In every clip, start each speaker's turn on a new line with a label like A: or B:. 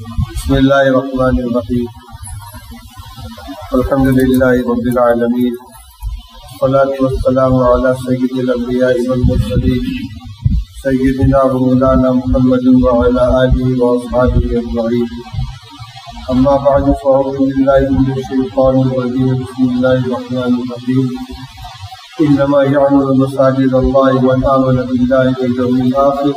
A: بسم اللہ الرحمن الرحیم الحمد للہ رب العالمین والصلاة والسلام علی سید الانبیاء والمرسلین سیدنا و مولانا محمد وعلی آلہ واصحابہ اجمعین اما بعد فاعوذ باللہ من الشیطان الرجیم بسم اللہ الرحمن الرحیم انما یعمر مساجد اللہ من آمن باللہ والیوم الآخر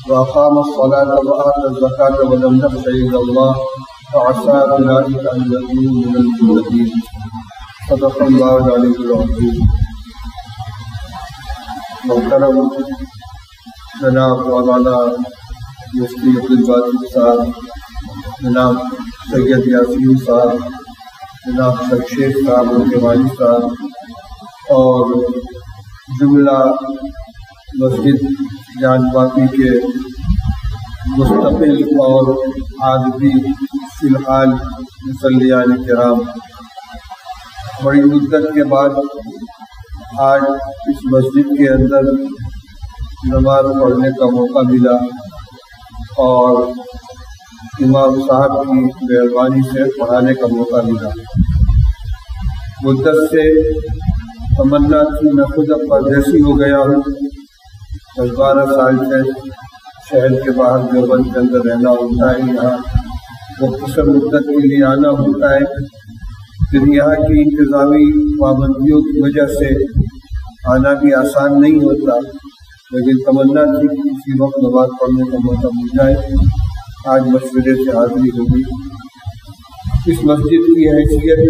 A: وأقام الصلاة وآتى الزكاة ولم يخش إلا الله فعسى أولئك أن يكونوا من المهتدين صدق الله العلي العظيم. محترم جناب مولانا مفتی عبدالباسط صاحب، جناب سید یاسین صاحب، جناب شیخ صاحب ان کے والد صاحب اور جملہ مسجد جان باقی کے مستقل اور عادی فی الحال مصلیان کرام، بڑی مدت کے بعد آج اس مسجد کے اندر نماز پڑھنے کا موقع ملا اور امام صاحب کی مہربانی سے پڑھانے کا موقع ملا. مدت سے تمنا تھی، میں خود اب پردیسی ہو گیا ہوں، 10-12 سال سے شہر کے باہر دیوبند کے اندر رہنا ہوتا ہے، یہاں مختصر مدت کے لیے آنا ہوتا ہے، پھر یہاں کی انتظامی پابندیوں کی وجہ سے آنا بھی آسان نہیں ہوتا، لیکن تمنا تھی کہ کسی وقت نماز پڑھنے کا موقع مل جائے. آج مشورے سے حاضری ہوگی. اس مسجد کی حیثیت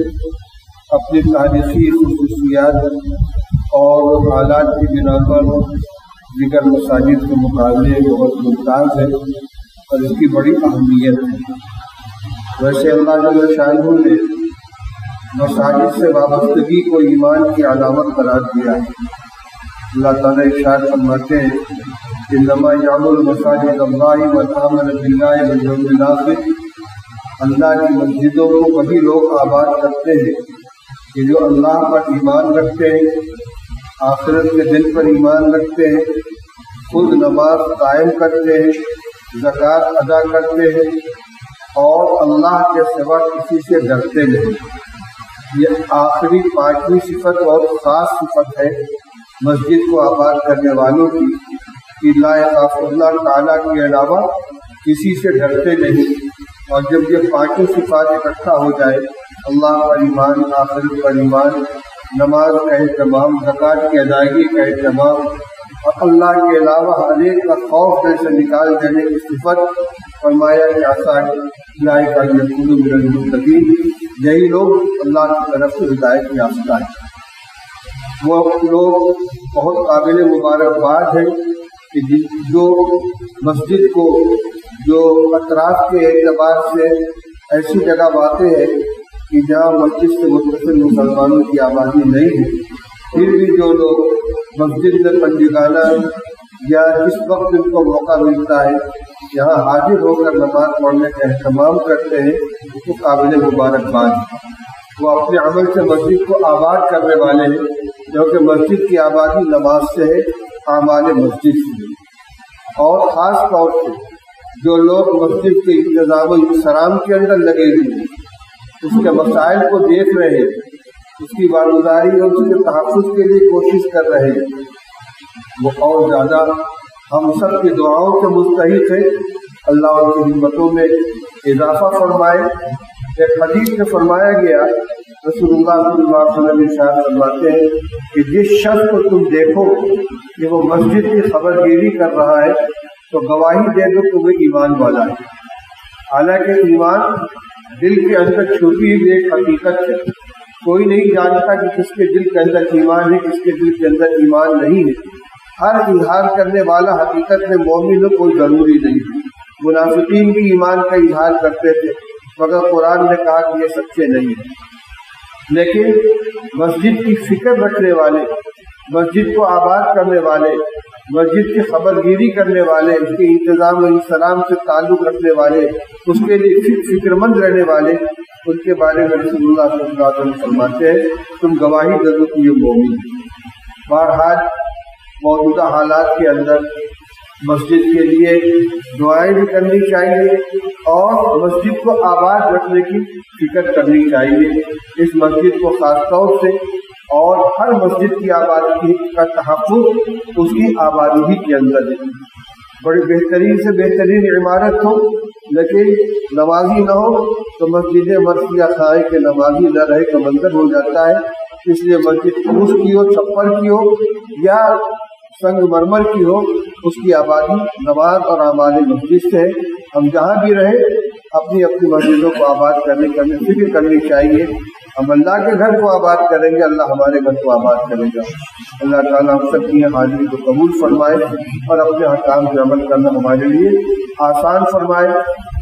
A: اپنی تاریخی خصوصیات اور حالات کی بنا پر دیگر مساجد کے مقابلے بہت ممتاز ہے اور اس کی بڑی اہمیت ہے. ویسے اللہ جل شانہ نے مساجد سے وابستگی کو ایمان کی علامت قرار دیا ہے. اللہ تعالیٰ ارشاد فرماتے ہیں انما یعمر مساجد اللہ من آمن باللہ والیوم الآخر. اللہ کی مسجدوں کو وہی لوگ آباد کرتے ہیں کہ جو اللہ پر ایمان رکھتے ہیں، آخرت کے دن پر ایمان رکھتے ہیں، خود نماز قائم کرتے ہیں، زکوٰۃ ادا کرتے ہیں اور اللہ کے سوا کسی سے ڈرتے نہیں. یہ آخری 5ویں صفت اور خاص صفت ہے مسجد کو آباد کرنے والوں کی کہ لا یخاف اللہ تعالیٰ کے علاوہ کسی سے ڈرتے نہیں. اور جب یہ 5 صفات اکٹھا ہو جائے، اللہ پر ایمان، آخرت پر ایمان، نماز کا اہتمام، زکوٰۃ کی ادائیگی کا اہتمام اور اللہ کے علاوہ ہر ایک کا خوف دل سے نکال دینے کی صفت، فرمایا کہ آسان اولئک ان یکونوا من المہتدین، یہی لوگ اللہ کی طرف سے ہدایت یافتہ ہیں. وہ لوگ بہت قابل مبارکباد ہیں کہ جو مسجد کو جو اطراف کے اعتبار سے ایسی جگہ واقع ہے کہ جہاں مسجد سے متصل مسلمانوں کی آبادی نہیں ہے، پھر بھی جو لوگ مسجد میں پنجگانہ یا جس وقت ان کو موقع ملتا ہے یہاں حاضر ہو کر نماز پڑھنے کا اہتمام کرتے ہیں، وہ قابل مبارکباد ہیں. وہ اپنے عمل سے مسجد کو آباد کرنے والے ہیں، کیونکہ مسجد کی آبادی نماز سے ہے، اعمال مسجد سے ہے. اور خاص طور سے جو لوگ مسجد کے انتظام و انصرام کے اندر لگے ہوئے ہیں، اس کے مسائل کو دیکھ رہے ہیں، اس کی بارگزاری اور اس کے تحفظ کے لیے کوشش کر رہے ہیں، وہ اور زیادہ ہم سب کی دعاؤں کے مستحق ہیں. اللہ ان کی ہمتوں میں اضافہ فرمائے. ایک حدیث میں فرمایا گیا، رسول اللہ صلی اللہ علیہ وسلم ارشاد فرماتے ہیں کہ جس شخص کو تم دیکھو کہ وہ مسجد کی خبرگیری کر رہا ہے تو گواہی دے دو کہ وہ ایمان والا ہے. حالانکہ ایمان دل کے اندر چھپی ہوئی ایک حقیقت ہے. کوئی نہیں جانتا کہ کس کے دل کے اندر ایمان ہے، کس کے دل کے اندر ایمان نہیں ہے. ہر اظہار کرنے والا حقیقت میں مومن ہو کوئی ضروری نہیں. منافقین بھی ایمان کا اظہار کرتے تھے، مگر قرآن نے کہا کہ یہ سچے نہیں ہیں. لیکن مسجد کی فکر رکھنے والے، مسجد کو آباد کرنے والے، مسجد کی خبرگیری کرنے والے، اس کے انتظام و انصرام سے تعلق رکھنے والے، اس کے لیے فکر مند رہنے والے، ان کے بارے میں رسول اللہ صلی اللہ علیہ وسلم فرماتے ہیں تم گواہی دو کہ یہ مومن ہیں. بہرحال موجودہ حالات کے اندر مسجد کے لیے دعائیں بھی کرنی چاہیے اور مسجد کو آباد رکھنے کی فکر کرنی چاہیے. اس مسجد کو خاص طور سے اور ہر مسجد کی آبادی کا تحفظ اس کی آبادی ہی کے اندر ہے. بڑی بہترین سے بہترین عمارت ہو لیکن نمازی نہ ہو تو مسجد مرثیہ خائے کے نمازی نہ رہے کا منظر ہو جاتا ہے. اس لیے مسجد فروش کی ہو، چھپر کی ہو یا سنگ مرمر کی ہو، اس کی آبادی نماز اور اعمال مسجد سے ہے. ہم جہاں بھی رہیں اپنی اپنی مسجدوں کو آباد کرنے کی ہمیں فکر کرنی چاہیے. ہم اللہ کے گھر کو آباد کریں گے، اللہ ہمارے گھر کو آباد کرے گا. اللہ تعالیٰ ہم سب کی حاضری کو قبول فرمائے اور اپنے احکام پہ عمل کرنا ہمارے لیے آسان فرمائے.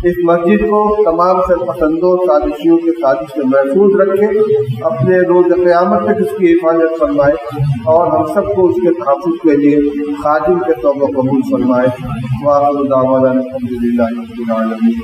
A: اس مسجد کو تمام سے پسندوں سازشیوں کے سازش سے محفوظ رکھے، اپنے روز قیامت تک اس کی حفاظت فرمائے اور ہم سب کو اس کے تحفظ کے لیے خادم کے طور پر قبول فرمائے. وآخر دعوانا الحمد للہ رب العالمین.